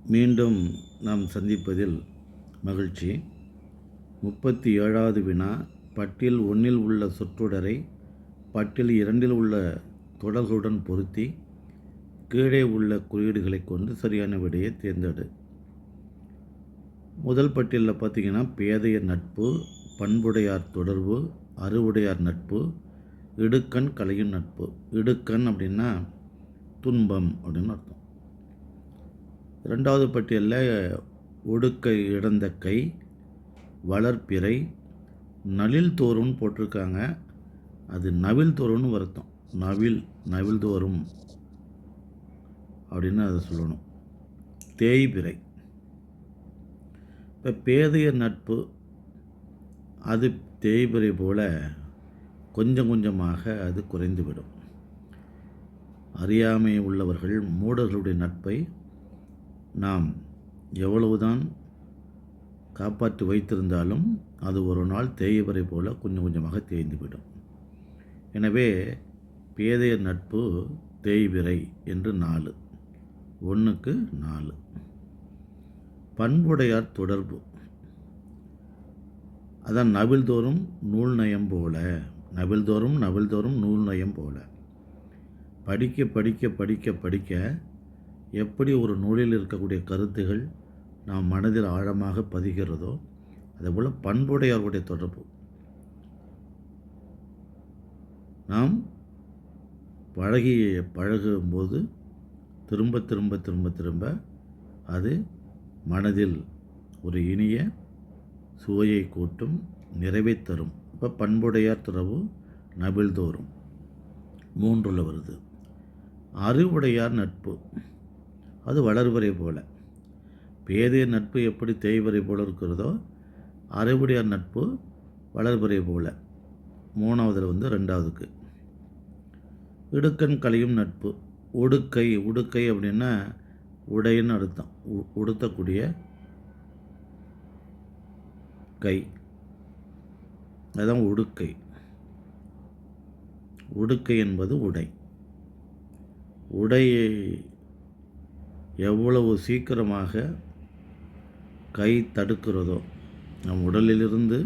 மீண்டும் நாம் சந்திப்பதில் மகிழ்ச்சி. 37வது வினா, பட்டியல் 1இல் உள்ள சொற்றொடரை பட்டியல் 2இல் உள்ள தொடர்களுடன் பொருத்தி கீழே உள்ள குறியீடுகளை கொண்டு சரியான விடையை தேர்ந்தெடு. முதல் பட்டியலில் பார்த்திங்கன்னா, பேதையர் நட்பு, பண்புடையார் தொடர்பு, அறிவுடையார் நட்பு, இடுக்கண் களையும் நட்பு. இடுக்கண் அப்படின்னா துன்பம் அப்படின்னு அர்த்தம். ரெண்டாவது பட்டியலில் ஒடுக்கை இழந்த கை, வளர்ப்பிறை, நலில் தோறும்னு போட்டிருக்காங்க. அது நவில் தோறும்னு வருத்தம். நவில் தோறும் அப்படின்னு அதை சொல்லணும். தேய்பிறை. இப்போ பேதையர் நட்பு அது தேய்பிறை போல கொஞ்சம் கொஞ்சமாக அது குறைந்துவிடும். அறியாமை உள்ளவர்கள் மூடர்களுடைய நட்பை நாம் எவ்வளவுதான் காப்பாற்றி வைத்திருந்தாலும் அது ஒரு நாள் தேய்பிறை போல கொஞ்சம் கொஞ்சமாக தேய்ந்துவிடும். எனவே பேதையர் நட்பு தேய்பிறை என்று 4, 1க்கு 4. பண்புடையார் தொடர்பு அதான் நவில்தோறும் நூல் நயம் போல. நவில்தோறும் நூல் நயம் போல. படிக்க படிக்க படிக்க படிக்க எப்படி ஒரு நூலில் இருக்கக்கூடிய கருத்துகள் நாம் மனதில் ஆழமாக பதிகிறதோ அதேபோல் பண்புடையாருடைய தொடர்பு நாம் பழகும்போது திரும்ப திரும்ப திரும்ப திரும்ப அது மனதில் ஒரு இனிய சுவையை கூட்டும், நிறைவை தரும். இப்போ பண்புடையார் தொடர்பு நபில்தோறும் 3ல் வருது. அறிவுடையார் நட்பு அது வளர்வரை போல. பேதையர் நட்பு எப்படி தேய்வரை போல இருக்கிறதோ அறிவுடையார் நட்பு வளர்வரை போல. 3வது 2க்கு. இடுக்கண் களையும் நட்பு. உடுக்கை அப்படின்னா உடைன்னு அர்த்தம். உடுத்தக்கூடிய கை, அதுதான் உடுக்கை. உடுக்கை என்பது உடையை எவ்வளவு சீக்கிரமாக கை தடுக்கிறதோ, நம் உடலிலிருந்து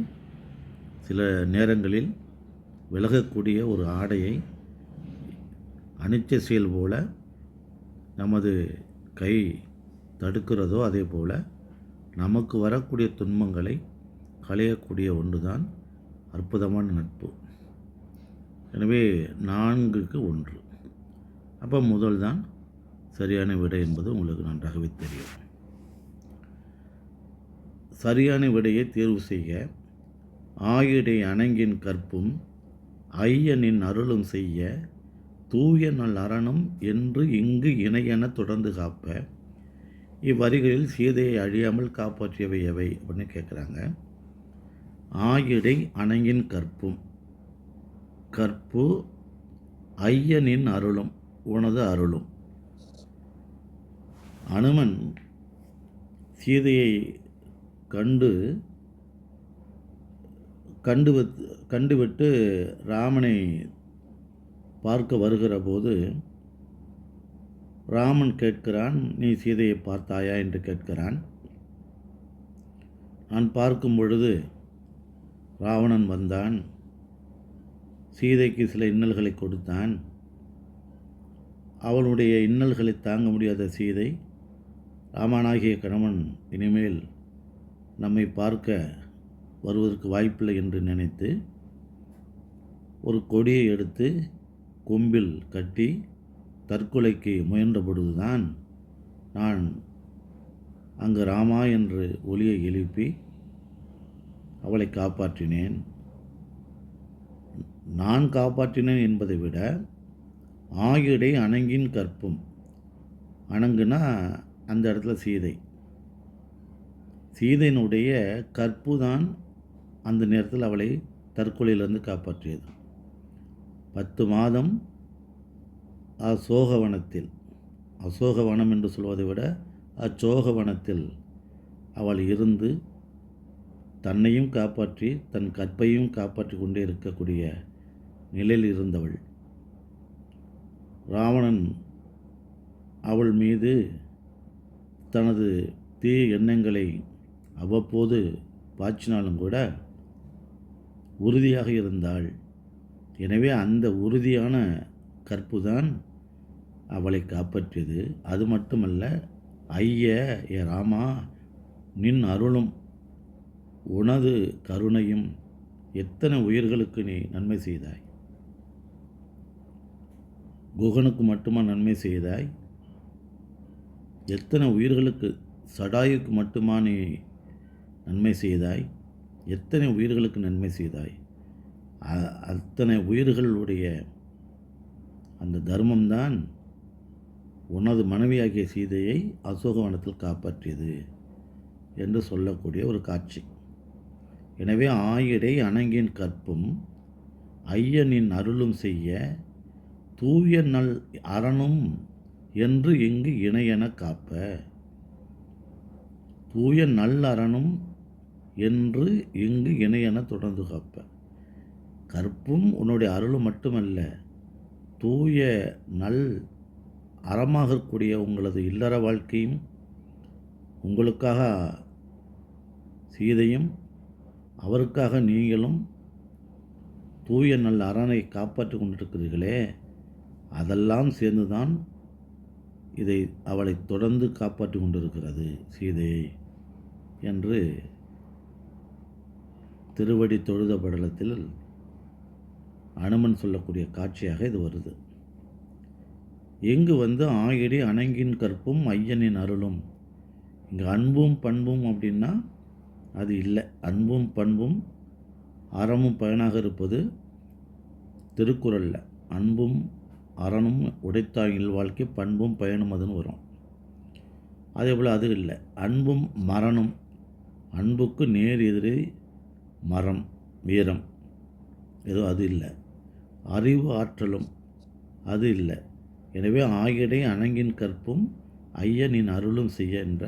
சில நேரங்களில் விலகக்கூடிய ஒரு ஆடையை அனிச்ச செயல் போல நமது கை தடுக்கிறதோ அதே போல் நமக்கு வரக்கூடிய துன்பங்களை களையக்கூடிய ஒன்றுதான் அற்புதமான நட்பு. எனவே 4க்கு 1. அப்போ முதல் தான் சரியான விடை என்பது உங்களுக்கு நன்றாகவே தெரியும். சரியான விடையை தேர்வு செய்ய ஆயிடை அணங்கின் கற்பும் ஐயனின் அருளும் செய்ய தூய நல் அறனும் என்று இங்கு இணையென தொடர்ந்து காப்ப. இவ்வரிகளில் சீதையை அழியாமல் காப்பாற்றியவை எவை அப்படின்னு கேட்குறாங்க. ஆயிடை அணங்கின் கற்பும், கற்பு ஐயனின் அருளும், உனது அருளும். அனுமன் சீதையை கண்டுவிட்டு ராமனை பார்க்க வருகிற போது ராமன் கேட்கிறான், நீ சீதையை பார்த்தாயா என்று கேட்கிறான். நான் பார்க்கும் பொழுது ராவணன் வந்தான், சீதைக்கு சில இன்னல்களை கொடுத்தான். அவளுடைய இன்னல்களை தாங்க முடியாத சீதை, ராமனாகிய கணவன் இனிமேல் நம்மை பார்க்க வருவதற்கு வாய்ப்பில்லை என்று நினைத்து ஒரு கொடியை எடுத்து கொம்பில் கட்டி தற்கொலைக்கு முயன்ற பொழுதுதான் நான் அங்கு ராமா என்று ஒலியை எழுப்பி அவளை காப்பாற்றினேன். நான் காப்பாற்றினேன் என்பதை விட ஆயிடை அணங்கின் கற்பும், அணங்குனா அந்த இடத்துல சீதையினுடைய கற்பு தான் அந்த நேரத்தில் அவளை தற்கொலையிலிருந்து காப்பாற்றியது. 10 மாதம் அசோகவனம் என்று சொல்வதை விட அச்சோகவனத்தில் அவள் இருந்து தன்னையும் காப்பாற்றி தன் கற்பையும் காப்பாற்றி கொண்டே இருக்கக்கூடிய நிலையில் இருந்தவள். ராவணன் அவள் மீது தனது தீய எண்ணங்களை அவ்வப்போது பாய்ச்சினாலும் கூட உறுதியாக இருந்தாள். எனவே அந்த உறுதியான கற்பு தான் அவளை காப்பாற்றியது. அது மட்டுமல்ல, ஐய ஏ ராமா, நின் அருளும் உனது கருணையும் எத்தனை உயிர்களுக்கு நீ நன்மை செய்தாய். குகனுக்கு மட்டுமா நன்மை செய்தாய்? எத்தனை உயிர்களுக்கு, சடாயுக்கு மட்டுமா நீ நன்மை செய்தாய்? எத்தனை உயிர்களுக்கு நன்மை செய்தாய்? அத்தனை உயிர்களுடைய அந்த தர்மம்தான் உனது மனைவியாகிய சீதையை அசோகவனத்தில் காப்பாற்றியது என்று சொல்லக்கூடிய ஒரு காட்சி. எனவே ஆயிடை அணங்கின் கற்பும் ஐயனின் அருளும் செய்ய தூய நல் அரணும் என்று இங்கு இணையென காப்ப. தூய நல் அரணும் என்று இங்கு இணையென தொடர்ந்து காப்ப. கற்பும் உன்னுடைய அருளும் மட்டுமல்ல, தூய நல் அறமாக இருக்கக்கூடிய உங்களது இல்லற வாழ்க்கையும், உங்களுக்காக சீதையும் அவருக்காக நீங்களும் தூய நல்ல அரணை காப்பாற்றி கொண்டிருக்கிறீர்களே, அதெல்லாம் சேர்ந்துதான் இதை அவளை தொடர்ந்து காப்பாற்றி கொண்டிருக்கிறது சீதையை என்று திருவடி தொழுத படலத்தில் அனுமன் சொல்லக்கூடிய காட்சியாக இது வருது. எங்கு ஆயிடி அணங்கின் கற்பும் ஐயனின் அருளும். இங்கே அன்பும் பண்பும் அப்படின்னா அது இல்லை. அன்பும் பண்பும் அறமும் பயனாக இருப்பது திருக்குறளில். அன்பும் அறனும் உடைத்தாயின் வாழ்க்கை, பண்பும் பயனும் அதுன்னு வரும். அதே போல் அது இல்லை. அன்பும் மரணம். அன்புக்கு நேர் எதிரே மரம், வீரம், ஏதோ அது இல்லை. அறிவு ஆற்றலும் அது இல்லை. எனவே ஆயிடை அணங்கின் கற்பும் ஐயனின் அருளும் செய்ய என்ற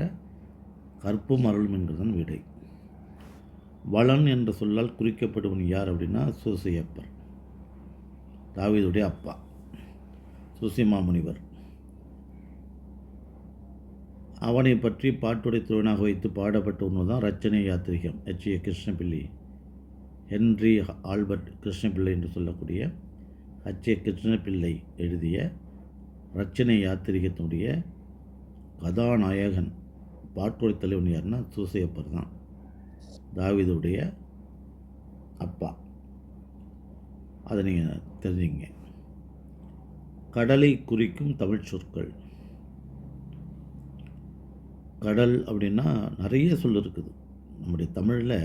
கற்பும் அருளும் என்கிறதன் விடை. வளன் என்ற சொல்லால் குறிக்கப்படுவன் யார் அப்படின்னா சூசையப்பர், தாவீதுடைய அப்பா, சூசிமாமுனிவர். அவனை பற்றி பாட்டுடை துவனாக வைத்து பாடப்பட்ட ஒன்று தான் ரச்சனை Yatrigam. H.A. Krishnapillai, Henry Albert Krishnapillai என்று சொல்லக்கூடிய H.A. கிருஷ்ணபிள்ளை எழுதிய ரச்சனை யாத்திரிகத்தினுடைய கதாநாயகன், பாட்டுடை தலைவன் யாருன்னா சூசையப்பர் தான், தாவீதுடைய அப்பா. அதை நீங்கள் தெரிஞ்சுங்க. கடலை குறிக்கும் தமிழ் சொற்கள். கடல் அப்படின்னா நிறைய சொல் இருக்குது. நம்முடைய தமிழில்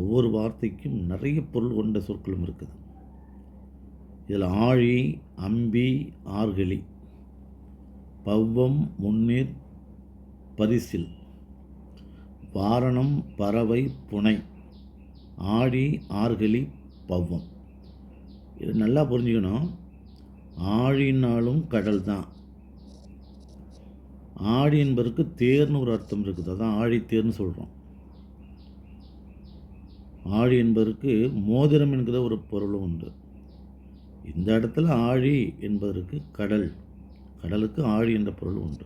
ஒவ்வொரு வார்த்தைக்கும் நிறைய பொருள் கொண்ட சொற்களும் இருக்குது. இதில் ஆழி, அம்பி, ஆர்கழி, பவ்வம், முன்னீர், பரிசில், வாரணம், பறவை, புனை, ஆழி, ஆர்கழி, பவ்வம். இது நல்லா புரிஞ்சுக்கணும். ஆழினாலும் கடல் தான். ஆழி என்பதற்கு தேர்னு ஒரு அர்த்தம் இருக்குது. அதான் ஆழி தேர்னு சொல்கிறோம். ஆழி என்பதற்கு மோதிரம் என்கிற ஒரு பொருளும் உண்டு. இந்த இடத்துல ஆழி என்பதற்கு கடல், கடலுக்கு ஆழி என்ற பொருள் உண்டு.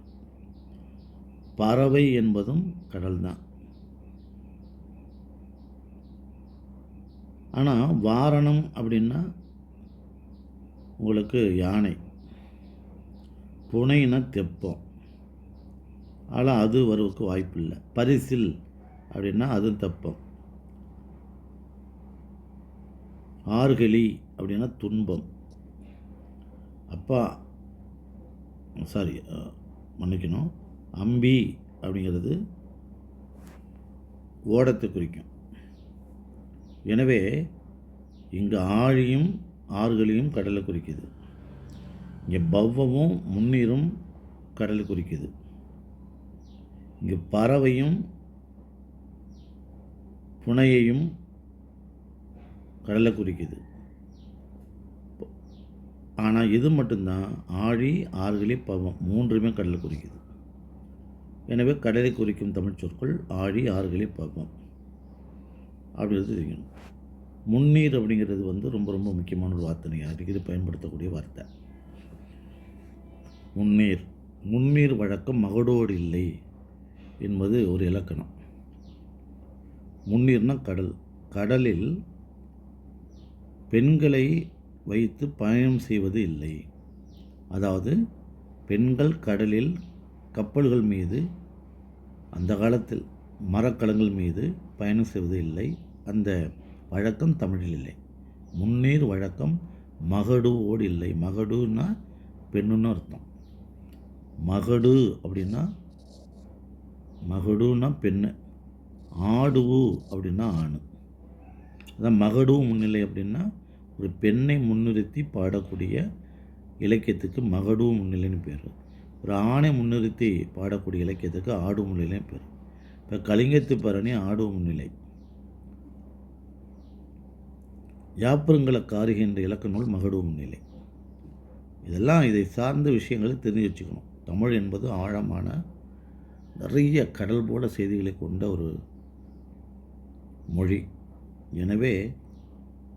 பறவை என்பதும் கடல் தான். ஆனால் வாரணம் அப்படின்னா உங்களுக்கு யானை, புனைனா தெப்பம், ஆனால் அது வருவதற்கு வாய்ப்பு இல்லை. பரிசில் அப்படின்னா அது தெப்பம். ஆர்கழி அப்படின்னா துன்பம். மன்னிக்கணும், அம்பி அப்படிங்கிறது ஓடத்தை குறிக்கும். எனவே இங்கே ஆழியும் ஆறுகளையும் கடலை குறிக்குது. இங்கே பவ்வமும் முன்னீரும் கடலை குறிக்குது. இங்கே பறவையும் புனையையும் கடலை குறிக்குது. ஆனால் இது மட்டும்தான் ஆழி, ஆறுகளி, பவம் மூன்றுமே கடலை குறிக்குது. எனவே கடலை குறிக்கும் தமிழ் சொற்கள் ஆழி, ஆறுகளி, பவம் அப்படிங்கிறது தெரியும். முன்னீர் அப்படிங்கிறது ரொம்ப ரொம்ப முக்கியமான ஒரு வார்த்தை. அடிக்கடி பயன்படுத்தக்கூடிய வார்த்தை முன்னீர். முன்னீர் வழக்கம் மகடோடு இல்லை. என்பது ஒரு இலக்கணம். முன்னீர்னா கடல். கடலில் பெண்களை வைத்து பயணம் செய்வது இல்லை. அதாவது பெண்கள் கடலில் கப்பல்கள் மீது அந்த காலத்தில் மரக்கலங்கள் மீது பயணம் செய்வது இல்லை. அந்த வழக்கம் தமிழில் இல்லை. முன்னீர் வழக்கம் மகடுவோடு இல்லை. மகடுன்னா பெண்ணுன்னு அர்த்தம். மகடு அப்படின்னா பெண்ணு. ஆடுவு அப்படின்னா ஆணு. அதான் மகடு முன்னிலை அப்படின்னா ஒரு பெண்ணை முன்னிறுத்தி பாடக்கூடிய இலக்கியத்துக்கு மகடு முன்னிலைன்னு பேர். ஒரு ஆணை முன்னிறுத்தி பாடக்கூடிய இலக்கியத்துக்கு ஆடு முன்னிலைன்னு பேர். இப்போ கலிங்கத்து பரணி ஆடு முன்னிலை. யாப்பருங்கல காரிகை என்ற இலக்க நூல் மகடு முன்னிலை. இதெல்லாம் இதை சார்ந்த விஷயங்களை தெரிஞ்சு வச்சுக்கணும். தமிழ் என்பது ஆழமான நிறைய கடல் போல செய்திகளை கொண்ட ஒரு மொழி. எனவே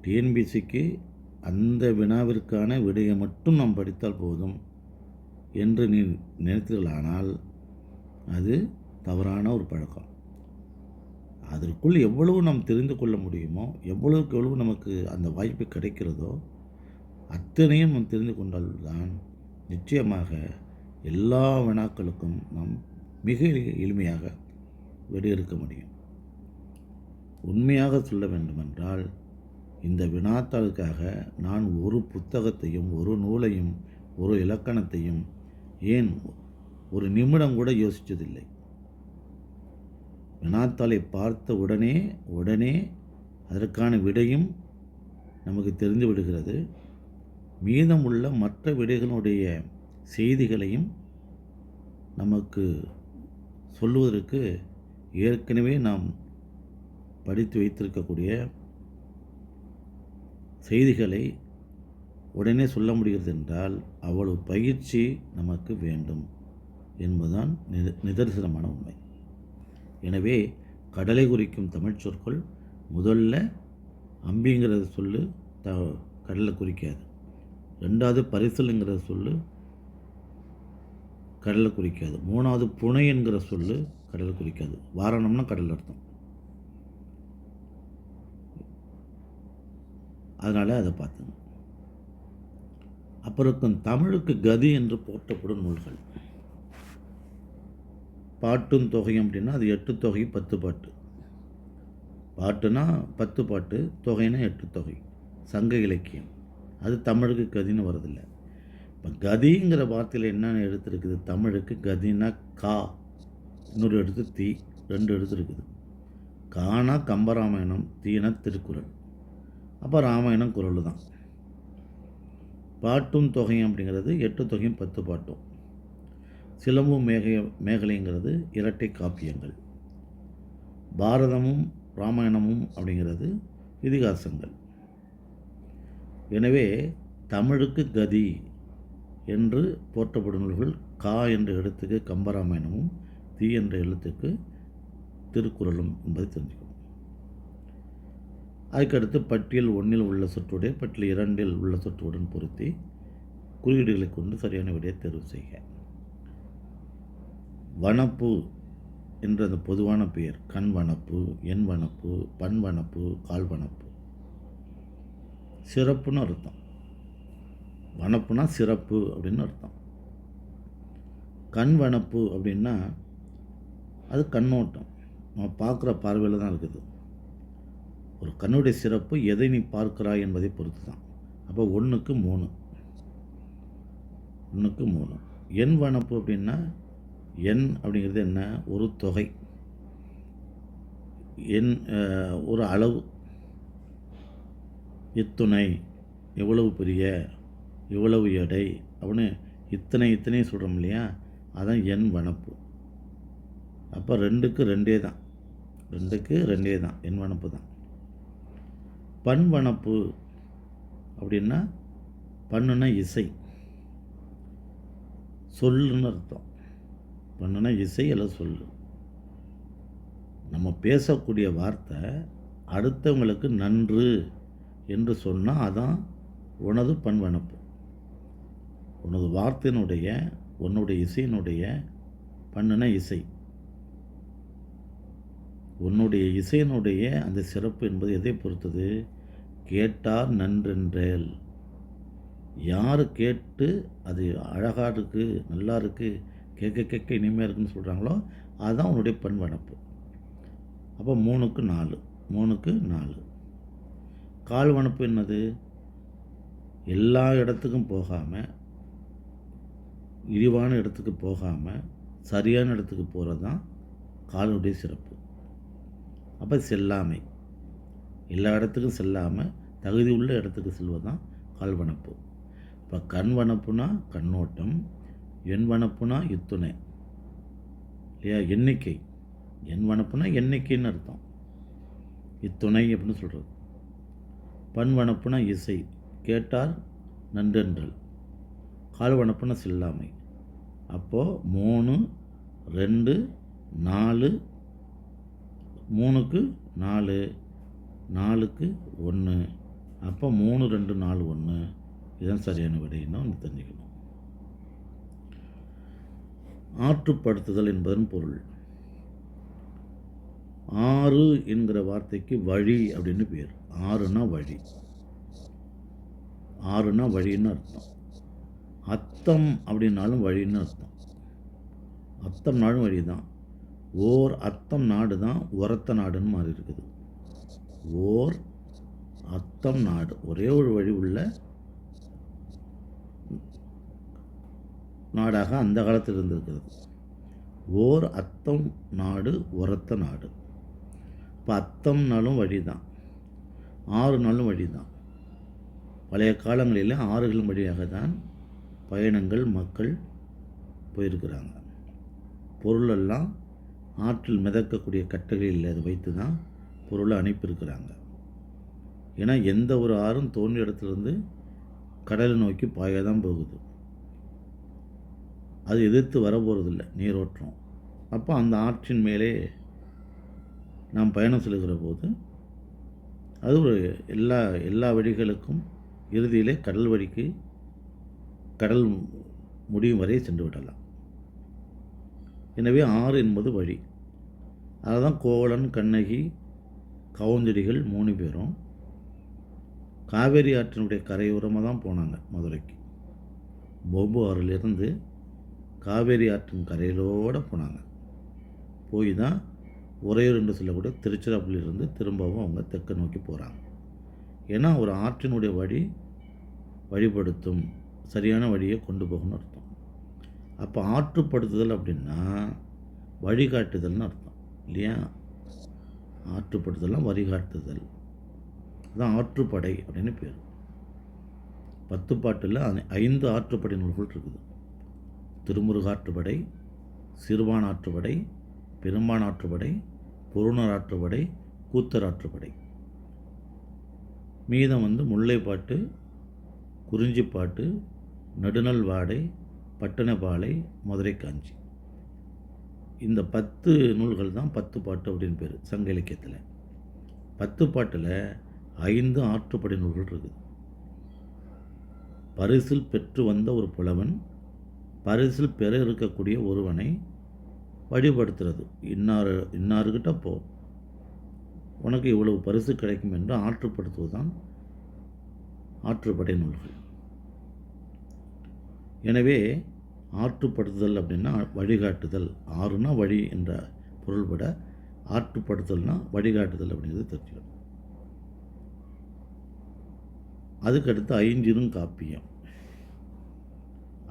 டிஎன்பிசிக்கு அந்த வினாவிற்கான விடையை மட்டும் நாம் படித்தால் போதும் என்று நீ நினைத்தீர்களானால் அது தவறான ஒரு பழக்கம். அதற்குள் எவ்வளவு நாம் தெரிந்து கொள்ள முடியுமோ, எவ்வளவுக்கு எவ்வளவு நமக்கு அந்த வாய்ப்பு கிடைக்கிறதோ அத்தனையும் நாம் தெரிந்து கொண்டால்தான் நிச்சயமாக எல்லா வினாக்களுக்கும் நாம் மிக எளிமையாக விடையெடுக்க முடியும். உண்மையாக சொல்ல வேண்டுமென்றால் இந்த வினாத்தாளுக்காக நான் ஒரு புத்தகத்தையும் ஒரு நூலையும் ஒரு இலக்கணத்தையும் ஏன் ஒரு நிமிடம் கூட யோசித்ததில்லை. வினாத்தாளை பார்த்த உடனே அதற்கான விடையும் நமக்கு தெரிந்து விடுகிறது. மீதமுள்ள மற்ற விடைகளுடைய செய்திகளையும் நமக்கு சொல்லுவதற்கு ஏற்கனவே நாம் படித்து வைத்திருக்கக்கூடிய செய்திகளை உடனே சொல்ல முடிகிறது என்றால் அவ்வளவு பயிற்சி நமக்கு வேண்டும் என்பதுதான் நிதர்சனமான உண்மை. எனவே கடலை குறிக்கும் தமிழ் சொற்கள் முதல்ல அம்பிங்கிறத சொல்லு கடலை குறிக்காது. ரெண்டாவது பரிசலுங்கிற சொல்லு கடலை குறிக்காது. மூணாவது புனை என்கிற சொல்லு கடலை குறிக்காது. வாரணம்னா கடல் அர்த்தம். அதனால் அதை பார்த்துங்க. அப்புறம் தமிழுக்கு கதி என்று போற்றப்படும் நூல்கள். பாட்டும் தொகையும் அப்படின்னா அது 8 தொகை 10 பாட்டு. பாட்டுனா 10 பாட்டு, தொகைனா 8 தொகை. சங்க இலக்கியம் அது தமிழுக்கு கதின்னு வரதில்லை. இப்போ கதிங்கிற வார்த்தையில் என்னென்ன எழுத்து இருக்குது? தமிழுக்கு கதினா கா, இன்னொரு எழுத்து தீ, 2 எழுத்து இருக்குது. கானா கம்பராமாயணம், தீனா திருக்குறள். அப்போ ராமாயணம் குறள் தான். பாட்டும் தொகையும் அப்படிங்கிறது 8 தொகையும் 10 பாட்டும். சிலம்பும் மேகலைங்கிறது இரட்டை காப்பியங்கள். பாரதமும் ராமாயணமும் அப்படிங்கிறது இதிகாசங்கள். எனவே தமிழுக்கு கதி என்று போற்றப்படும் நூல்கள் கா என்ற எழுத்துக்கு கம்பராமாயணமும், தீ என்ற எழுத்துக்கு திருக்குறளும் என்பதை தெரிஞ்சுக்கணும். அதுக்கடுத்து பட்டியல் 1 உள்ள சொற்றோடைய பட்டியல் 2 உள்ள சொற்றுடன் பொருத்தி குறியீடுகளை கொண்டு சரியான விடையை தேர்வு செய்க. வனப்பு என்ற அந்த பொதுவான பெயர் கண் வனப்பு, எண் வனப்பு, பண் வனப்பு, கால் வனப்பு. சிறப்புன்னு அர்த்தம். வனப்புனா சிறப்பு அப்படின்னு அர்த்தம். கண் வனப்பு அப்படின்னா அது கண்ணோட்டம், நம்ம பார்க்குற பார்வையில் தான் இருக்குது. ஒரு கண்ணுடைய சிறப்பு எதை நீ பார்க்கிறாய் என்பதை பொறுத்து தான். அப்போ 1க்கு 3. எண் வனப்பு அப்படின்னா எண் அப்படிங்கிறது என்ன? ஒரு தொகை, எண், ஒரு அளவு. இத்துணை, எவ்வளவு பெரிய, இவ்வளவு எடை அப்படின்னு இத்தனை சொல்கிறோம் இல்லையா? அதான் எண் வனப்பு. அப்போ 2க்கு 2 தான். 2க்கு 2 தான் எண் வனப்பு தான். பண் வனப்பு அப்படின்னா பண்ணுனா இசை, சொல்லுன்னு அர்த்தம். பண்ணுனா இசை அல்ல சொல்லு. நம்ம பேசக்கூடிய வார்த்தை அடுத்தவங்களுக்கு நன்று என்று சொன்னால் அதான் உனது பண் வனப்பு. உனது வார்த்தையினுடைய, உன்னுடைய இசையினுடைய, பண்ணுனா இசை, உன்னுடைய இசையினுடைய அந்த சிறப்பு என்பது எதை பொறுத்தது? கேட்டார் நன்றென்றேல். யார் கேட்டு அது அழகாக இருக்குது, நல்லா இருக்குது, கேட்க கேட்க இனிமையாக இருக்குன்னு சொல்கிறாங்களோ அதுதான் உன்னுடைய பண் வனப்பு. அப்போ 3க்கு 4, 3க்கு 4. கால் வனப்பு என்னது? எல்லா இடத்துக்கும் போகாமல், இழிவான இடத்துக்கு போகாமல், சரியான இடத்துக்கு போகிறது தான் காலினுடைய சிறப்பு. அப்போ செல்லாமை, எல்லா இடத்துக்கும் செல்லாமல் தகுதி உள்ள இடத்துக்கு செல்வது தான் கால் வனப்பு. இப்போ கண் வனப்புனா கண்ணோட்டம், எண் வனப்புனா இத்துணை இல்லையா, எண்ணிக்கை. எண் வனப்புனா எண்ணிக்கைன்னு அர்த்தம், இத்துணை அப்படின்னு சொல்கிறது. பண் வனப்புனா இசை, கேட்டார் நன்றென்றல். கால் வனப்புனா செல்லாமை. அப்போது 3, 2, 4, 3க்கு 4, 4க்கு 1. அப்போ 3, 2, 4, 1. இதுதான் சரியான விடைன்னு ஒன்று தெரிஞ்சுக்கணும். ஆற்றுப்படுத்துதல் என்பதன் பொருள். ஆறு என்கிற வார்த்தைக்கு வழி அப்படின்னு பேர். ஆறுனா வழி, ஆறுனா வழின்னு அர்த்தம். அத்தம் அப்படின்னாலும் வழின்னு அர்த்தம். அத்தம் நாடும் வழி தான். ஓர் அத்தம் நாடு தான் உரத்த நாடுன்னு மாறி இருக்குது. ஓர் அத்தம் நாடு, ஒரே ஒரு வழி உள்ள நாடாக அந்த காலத்தில் இருந்திருக்கிறது. ஓர் அத்தம் நாடு உரத்த நாடு. இப்போ அத்தம்னாலும் வழி தான், 6 நாளும் வழி தான். பழைய காலங்களில் ஆறுகள் வழியாக தான் பயணங்கள், மக்கள் போயிருக்கிறாங்க. பொருளெல்லாம் ஆற்றில் மிதக்கக்கூடிய கட்டைகளில் அதை வைத்து தான் பொருளை அனுப்பியிருக்கிறாங்க. ஏன்னா எந்த ஒரு ஆறும் தோன்றிய இடத்துலேருந்து கடலை நோக்கி பாய தான் போகுது, அது எதிர்த்து வர போகிறதில்ல நீரோட்டம். அப்போ அந்த ஆற்றின் மேலே நாம் பயணம் செல்கிற போது அது ஒரு எல்லா வழிகளுக்கும் இறுதியிலே கடல் வழிக்கு, கடல் முடியும் வரை சென்று விடலாம். எனவே ஆறு என்பது வழி. அதுதான் கோவலன், கண்ணகி, கவுந்தடிகள் 3 பேரும் காவேரி ஆற்றினுடைய கரையோரமாக தான் போனாங்க மதுரைக்கு. பொம்பு ஆறிலிருந்து காவேரி ஆற்றின் கரையிலோடு போனாங்க. போய் தான் உறையூர் என்று சொல்லக்கூடிய திருச்சிராப்பள்ளியிலிருந்து திரும்பவும் அவங்க தெற்கு நோக்கி போகிறாங்க. ஏன்னா ஒரு ஆற்றினுடைய வழிபடுத்தும், சரியான வழியை கொண்டு போகணும்னு அர்த்தம். அப்போ ஆற்றுப்படுத்துதல் அப்படின்னா வழிகாட்டுதல்னு அர்த்தம் இல்லையா. ஆற்றுப்படுத்துதல்னால் வழிகாட்டுதல், அதுதான் ஆற்றுப்படை அப்படின்னு பேர். 10 பாட்டில் 5 ஆற்றுப்படை நூல்கள் இருக்குது. திருமுருகாற்றுப்படை, சிறுபான் ஆற்றுப்படை, பெரும்பான் ஆற்றுப்படை, பொருணர் ஆற்றுப்படை, கூத்தர் ஆற்றுப்படை. மீதம் முல்லைப்பாட்டு, குறிஞ்சிப்பாட்டு, நெடுநல் வாடை, பட்டணப்பாலை, மதுரை காஞ்சி. இந்த 10 நூல்கள் தான் 10 பாட்டு அப்படின்னு பேர் சங்க இலக்கியத்தில். 10 பாட்டில் 5 ஆற்றுப்படை நூல்கள் இருக்குது. பரிசில் பெற்று வந்த ஒரு புலவன் பரிசில் பெற இருக்கக்கூடிய ஒருவனை வழிபடுத்துறது. இன்னாருக்கிட்ட போ, உனக்கு இவ்வளவு பரிசு கிடைக்கும் என்று ஆற்றுப்படுத்துவதுதான் ஆற்றுப்படை நூல்கள். எனவே ஆற்றுப்படுத்துதல் அப்படின்னா வழிகாட்டுதல். ஆறுனா வழி என்ற பொருள்பட ஆற்றுப்படுத்துதல்னா வழிகாட்டுதல் அப்படிங்கிறது தெரிஞ்சுக்கணும். அதுக்கடுத்து ஐஞ்சிறும் காப்பியம்.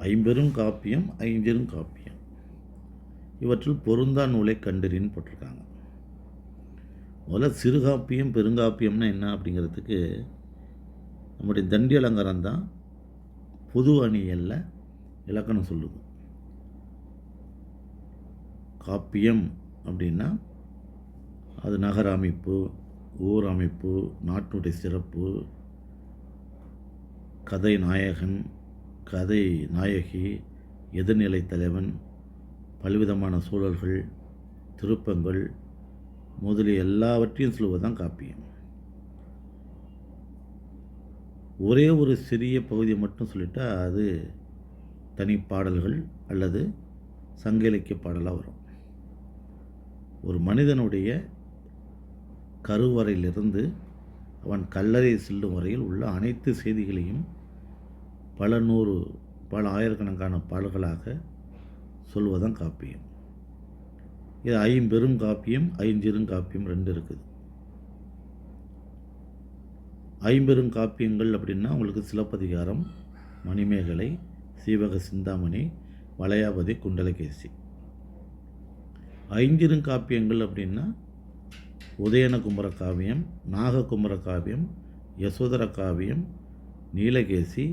ஐம்பெரும் காப்பியம், ஐஞ்சிறும் காப்பியம். இவற்றில் பொருந்தா நூலை கண்டறின்னு போட்டிருக்காங்க. முதல்ல சிறுகாப்பியம், பெருங்காப்பியம்னா என்ன அப்படிங்கிறதுக்கு நம்முடைய தண்டி அலங்காரம் தான் பொது அணியல்ல இலக்கணம் சொல்லுது. காப்பியம் அப்படின்னா அது நகர அமைப்பு, ஊர் அமைப்பு, நாட்டுடைய சிறப்பு, கதை நாயகன், கதை நாயகி, எதிர்நிலை தலைவன், பல்விதமான சூழல்கள், திருப்பங்கள் முதலிய எல்லாவற்றையும் சொல்வதுதான் காப்பியம். ஒரே ஒரு சிறிய பகுதியை மட்டும் சொல்லிட்டா அது தனி பாடல்கள் அல்லது சங்க இலக்கிய பாடலாக வரும். ஒரு மனிதனுடைய கருவறையிலிருந்து அவன் கல்லறை செல்லும் வரையில் உள்ள அனைத்து செய்திகளையும் பல நூறு பல ஆயிரக்கணக்கான பாடல்களாக சொல்வதுதான் காப்பியம். இது ஐம்பெரும் காப்பியம், ஐஞ்சிறுங்காப்பியம் 2 இருக்குது. ஐம்பெரும் காப்பியங்கள் அப்படின்னா உங்களுக்கு சிலப்பதிகாரம், மணிமேகலை, சீவக சிந்தாமணி, வளையாபதி, குண்டலகேசி. ஐஞ்சிறுங்காப்பியங்கள் அப்படின்னா உதயனகுமர காவியம், நாககுமர காவியம், யசோதர காவியம், நீலகேசி,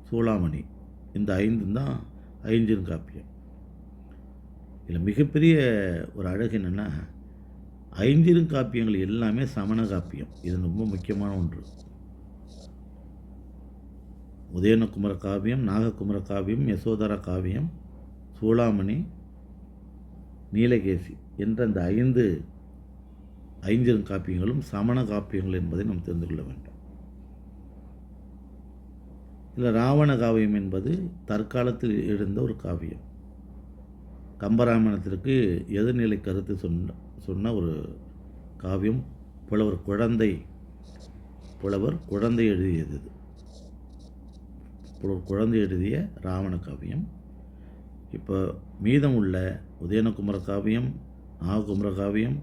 சூளாமணி. இந்த 5 தான் ஐஞ்சிறுங்காப்பியம். இதில் மிகப்பெரிய ஒரு அழகு என்னென்னா, ஐஞ்சிறுங்காப்பியங்கள் எல்லாமே சமண காப்பியம். இது ரொம்ப முக்கியமான ஒன்று. உதயனகுமர காவியம், நாககுமர காவியம், யசோதர காவியம், சூளாமணி, நீலகேசி என்ற அந்த 5 ஐஞ்சிறுங்காப்பியங்களும் சமண காப்பியங்கள் என்பதை நாம் தெரிந்து கொள்ள வேண்டும். இதில் ராவண காவியம் என்பது தற்காலத்தில் எழுந்த ஒரு காவியம். கம்பராமாயணத்திற்கு எதிர்நிலை கருத்து சொன்ன ஒரு காவியம். புலவர் குழந்தை எழுதியது. குழந்தை எழுதிய ராவண காவியம். இப்போ மீதம் உள்ள உதயனகுமர காவியம், நாககுமர காவியம்,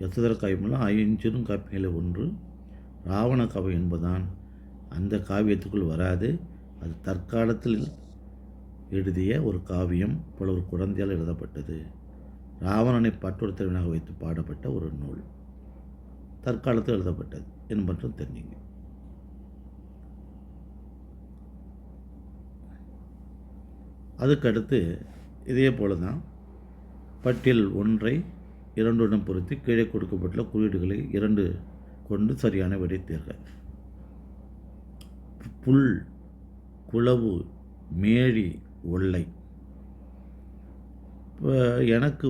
யசோதர காவியமெல்லாம் ஐஞ்சிறுங்காப்பியங்களில் ஒன்று. ராவண காவியம் என்பதுதான் அந்த காவியத்துக்குள் வராது. அது தற்காலத்தில் எழுதிய ஒரு காவியம். புலவர் குழந்தையால் எழுதப்பட்டது. ராவணனை பற்றுறுத்தவனாக வைத்து பாடப்பட்ட ஒரு நூல். தற்காலத்தில் எழுதப்பட்டது என்பதும் தெரிஞ்சுங்க. அதுக்கடுத்து இதே போல தான் பட்டியல் 1ஐ 2உடன் பொருத்தி கீழே கொடுக்கப்பட்டுள்ள குறியீடுகளை 2 கொண்டு சரியான விடை தேர்க. புல், குளவு, மேழி, ஒல்லை. இப்போ எனக்கு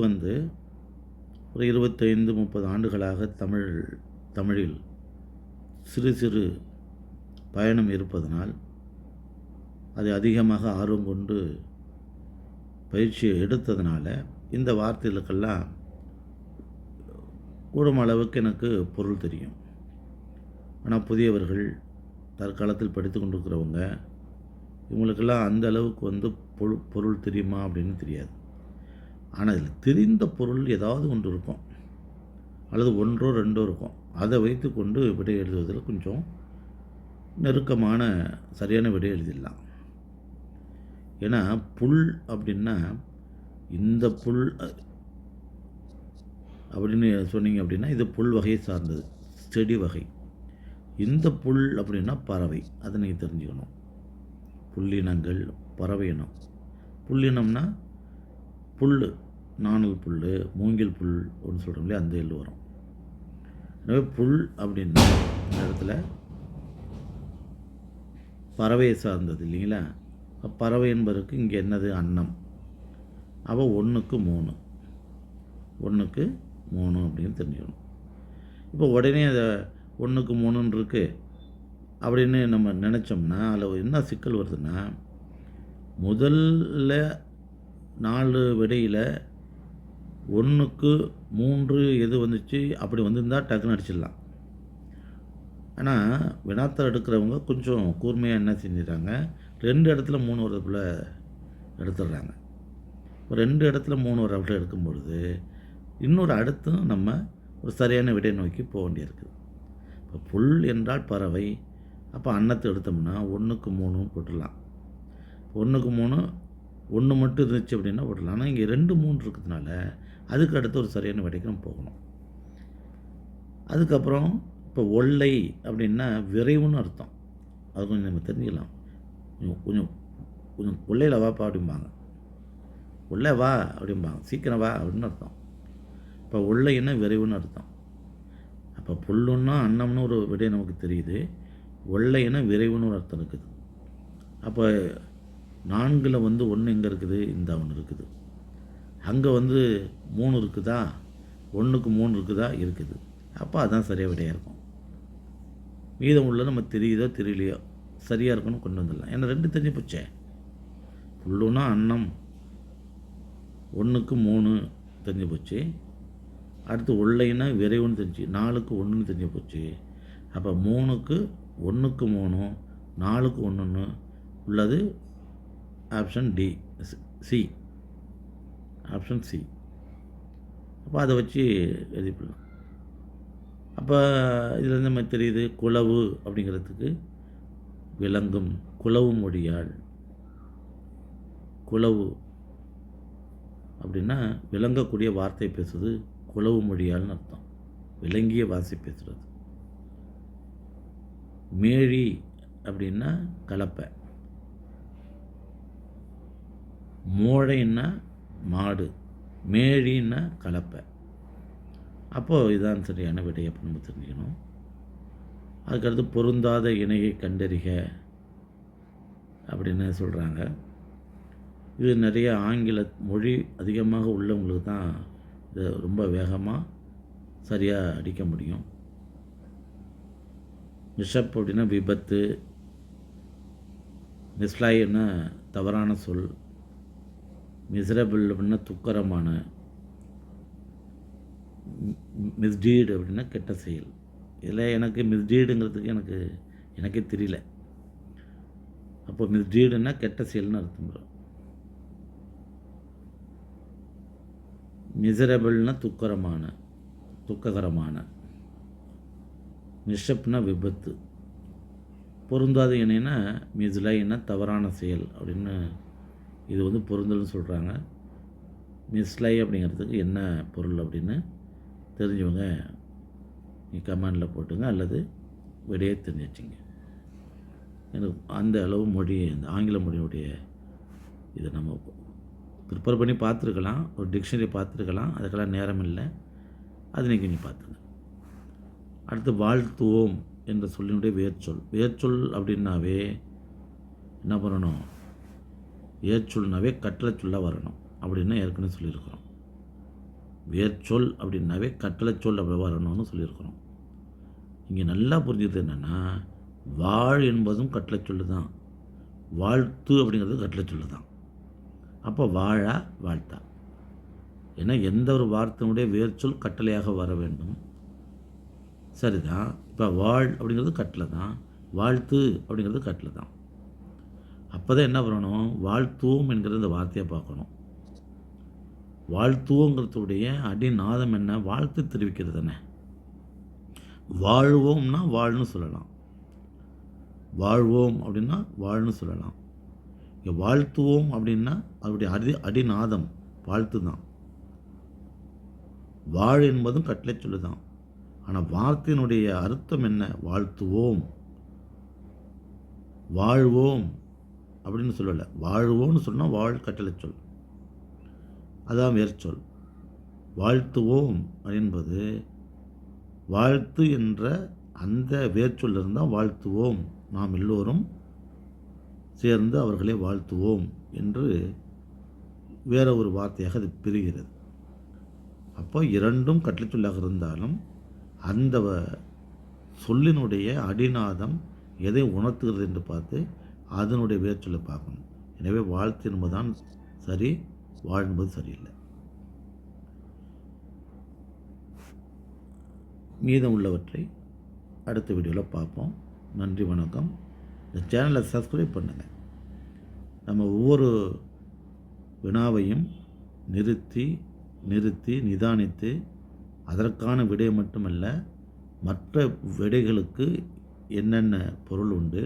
ஒரு 25-30 ஆண்டுகளாக தமிழில் சிறு சிறு பயணம் இருப்பதனால் அது அதிகமாக ஆர்வம் கொண்டு பயிற்சி எடுத்ததுனால இந்த வார்த்தைகளுக்கெல்லாம் கூடும் அளவுக்கு எனக்கு பொருள் தெரியும். ஆனால் புதியவர்கள், தற்காலத்தில் படித்து கொண்டிருக்கிறவங்க, இவங்களுக்கெல்லாம் அந்த அளவுக்கு பொருள் தெரியுமா அப்படின்னு தெரியாது. ஆனால் இதில் தெரிந்த பொருள் ஏதாவது ஒன்று இருக்கும், அல்லது 1ஓ 2ஓ இருக்கும். அதை வைத்து கொண்டு விடை எழுதுவதில் கொஞ்சம் நெருக்கமான சரியான விடை எழுதிடலாம். ஏன்னா புல் அப்படின்னா இந்த புல் அப்படின்னு சொன்னீங்க அப்படின்னா இது புல் வகையை சார்ந்தது, செடி வகை. இந்த புல் அப்படின்னா பறவை. அதை நீங்கள் தெரிஞ்சுக்கணும். புல்லினங்கள், பறவை இனம். புல்லினம்னா புல், நாணல் புல், மூங்கில் புல் ஒன்று சொல்கிறோம் இல்லையா, அந்த எள்ளு வரும். எனவே புல் அப்படின்னா இந்த இடத்துல பறவையை சார்ந்தது இல்லைங்களா. பறவை என்பதற்கு இங்கே என்னது, அன்னம். அவள் 1க்கு 3 அப்படின்னு தெரிஞ்சுக்கணும். இப்போ உடனே அதை 1க்கு 3 இருக்கு அப்படின்னு நம்ம நினச்சோம்னா அதில் என்ன சிக்கல் வருதுன்னா, முதல்ல 4 விடையில் 1க்கு 3 எது வந்துச்சு அப்படி வந்திருந்தால் டக்குன்னு அடிச்சிடலாம். ஆனால் வினாத்தாள் எடுக்கிறவங்க கொஞ்சம் கூர்மையாக என்ன செஞ்சிடறாங்க, 2 இடத்துல 3 வரதுக்குள்ள எடுத்துடுறாங்க. இப்போ 2 இடத்துல 3 வரப்புல எடுக்கும்பொழுது இன்னொரு அடுத்தும் நம்ம ஒரு சரியான விடை நோக்கி போக வேண்டியிருக்குது. இப்போ புல் என்றால் பறவை, அப்போ அன்னத்தை எடுத்தோம்னா 1க்கு 3 போட்டுடலாம். 1க்கு 3 1 மட்டும் இருந்துச்சு அப்படின்னா போட்டுடலாம். ஆனால் இங்கே 2 3 இருக்கிறதுனால அதுக்கு அடுத்து ஒரு சரியான விடைக்கு நம்ம போகணும். அதுக்கப்புறம் இப்போ ஒல்லை அப்படின்னா விரைவுன்னு அர்த்தம். அது கொஞ்சம் நம்ம தெரிஞ்சுக்கலாம். கொஞ்சம் ஒல்லையில் வாப்பா அப்படிம்பாங்க, உள்ளே வா அப்படிம்பாங்க, சீக்கிரம் வா அப்படின்னு அர்த்தம். இப்போ ஒல்லைன்னா விரைவுன்னு அர்த்தம். அப்போ புல்லுன்னா அன்னம்னு ஒரு விடை நமக்கு தெரியுது, ஒல்லைன்னா விரைவுன்னு ஒரு அர்த்தம் இருக்குது. அப்போ 4ல் 1 எங்கே இருக்குது, இந்த 1 இருக்குது. அங்கே 3 இருக்குதா, 1க்கு 3 இருக்குதா, இருக்குது. அப்போ அதுதான் சரியாக விடையாக இருக்கும். மீதம் உள்ள நம்ம தெரியுதோ தெரியலையோ சரியாக இருக்குன்னு கொண்டு வந்துடலாம். ஏன்னா 2 தெரிஞ்சு போச்சே. புல்லுனா அன்னம், 1க்கு 3 தெரிஞ்சு போச்சு. அடுத்து ஒல்லைன்னா விரைவுன்னு தெரிஞ்சு 4க்கு 1ன்னு தெரிஞ்சு போச்சு. அப்போ 3க்கு 1க்கு 3 4க்கு 1ன்னு உள்ளது option D, C, option C. அப்போ அதை வச்சு எழுதிக்கலாம். அப்போ இதில் நம்ம தெரியுது குலவு அப்படிங்கிறதுக்கு விளங்கும் குலவு மொழியால். குலவு அப்படின்னா விளங்கக்கூடிய வார்த்தை பேசுறது குலவு மொழியால்னு அர்த்தம். விளங்கிய வாசி பேசுகிறது. மேழி அப்படின்னா கலப்பை. மோழைன்னா மாடு, மேழின்னா கலப்பை. அப்போது இதுதான் சரியான விடை அப்படின்னு நம்ம தெரிஞ்சுக்கணும். அதுக்கடுத்து பொருந்தாத இணையை கண்டறிக அப்படின்னு சொல்கிறாங்க. இது நிறைய ஆங்கில மொழி அதிகமாக உள்ளவங்களுக்கு தான் இதை ரொம்ப வேகமாக சரியாக அடிக்க முடியும். மிஷப் அப்படின்னா விபத்து, மிஸ்லாய்னா தவறான சொல், மிசரபிள் அப்படின்னா துக்கரமான, மிஸ்டீடு அப்படின்னா கெட்ட செயல். இதில் எனக்கு மிஸ்டீடுங்கிறதுக்கு எனக்கே தெரியல. அப்போ மிஸ்டீடுன்னா கெட்ட செயல்னு அர்த்தம் வரும். மிசரபிள்னா துக்ககரமான, மிஷப்னா விபத்து, பொருந்தாத இணைனா மிஸ்லைன்னா தவறான செயல் அப்படின்னு இது பொருந்தல்னு சொல்கிறாங்க. மிஸ்லை அப்படிங்கிறதுக்கு என்ன பொருள் அப்படின்னு தெரிஞ்சவங்க நீ கமெண்டில் போட்டுங்க, அல்லது விடையே தெரிஞ்சு வச்சுங்க. எனக்கு அந்த அளவு மொழி, இந்த ஆங்கில மொழியுடைய இதை நம்ம ப்ரிப்பேர் பண்ணி பார்த்துருக்கலாம், ஒரு டிக்ஷனரி பார்த்துருக்கலாம். அதுக்கெல்லாம் நேரம் இல்லை, அது நீங்கள் கொஞ்சம் பார்த்துங்க. அடுத்து வாழ்த்துவோம் என்ற சொல்லினுடைய வேர்ச்சொல். வேர்ச்சொல் அப்படின்னாவே என்ன பண்ணணும்? வேர்ச்சொல்னாவே கட்டளை சொல்ல வரணும் அப்படின்னு ஏற்கனவே சொல்லியிருக்கிறோம். வேர்ச்சொல் அப்படின்னாவே கட்டளை சொல் அப்படி வரணும்னு சொல்லியிருக்கிறோம். இங்கே நல்லா புரிஞ்சுது என்னென்னா, வாழ் என்பதும் கட்டளை சொல்லு தான், வாழ்த்து அப்படிங்கிறது கட்டளை சொல்லு தான். அப்போ வாழா வாழ்த்தா, ஏன்னா எந்த ஒரு வார்த்தையினுடைய வேர்ச்சொல் கட்டளையாக வர வேண்டும். சரிதான். இப்போ வாழ் அப்படிங்கிறது கட்டளை தான், வாழ்த்து அப்படிங்கிறது கட்டளை தான். அப்போ தான் என்ன பண்ணணும்? வாழ்த்துவோம் என்கிற இந்த வார்த்தையை பார்க்கணும். வாழ்த்துவோங்கிறதுடைய அடிநாதம் என்ன? வாழ்த்து தெரிவிக்கிறது தானே. வாழ்வோம்னா வாழ்னு சொல்லலாம், வாழ்வோம் அப்படின்னா வாழ்னு சொல்லலாம். இங்கே வாழ்த்துவோம் அப்படின்னா அதனுடைய அடிநாதம் வாழ்த்து தான். வாழ் என்பதும் கட்டளை சொல்லு தான். ஆனால் வார்த்தையினுடைய அர்த்தம் என்ன? வாழ்த்துவோம், வாழ்வோம் அப்படின்னு சொல்லலை. வாழ்வோம்னு சொன்னால் வாழ் கட்டளை சொல், அதான் வேர்ச்சொல். வாழ்த்துவோம் என்பது வாழ்த்து என்ற அந்த வேர்ச்சொல் இருந்தால் வாழ்த்துவோம், நாம் எல்லோரும் சேர்ந்து அவர்களை வாழ்த்துவோம் என்று வேற ஒரு வார்த்தையாக அது பிரிகிறது. அப்போ இரண்டும் கட்டளை சொல்லாக இருந்தாலும் அந்த சொல்லினுடைய அடிநாதம் எதை உணர்த்துகிறது என்று பார்த்து அதனுடைய வேர்ச்சொல்லை பார்க்கணும். எனவே வாழ்த்து என்பதுதான் சரி, வாழ் என்பது சரியில்லை. மீதம் உள்ளவற்றை அடுத்த வீடியோவில் பார்ப்போம். நன்றி, வணக்கம். இந்த சேனலை சப்ஸ்கிரைப் பண்ணுங்கள். நம்ம ஒவ்வொரு வினாவையும் நிறுத்தி நிதானித்து அதற்கான விடை மட்டுமல்ல, மற்ற விடைகளுக்கு என்னென்ன பொருள் உண்டு,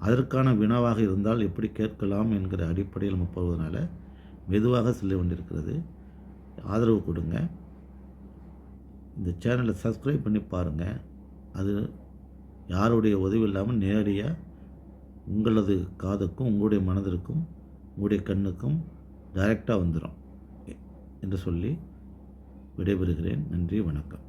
அதற்கான வினாவாக இருந்தால் எப்படி கேட்கலாம் என்கிற அடிப்படையில் நம்ம போவதனால மெதுவாக செல்ல வேண்டியிருக்கிறது. ஆதரவு கொடுங்க. இந்த சேனலை சப்ஸ்கிரைப் பண்ணி பாருங்கள். அது யாருடைய உதவி இல்லாமல் நேரடியாக உங்களது காதுக்கும் உங்களுடைய மனதிற்கும் உங்களுடைய கண்ணுக்கும் டைரெக்டாக வந்துடும் என்று சொல்லி விடைபெறுகிறேன். நன்றி, வணக்கம்.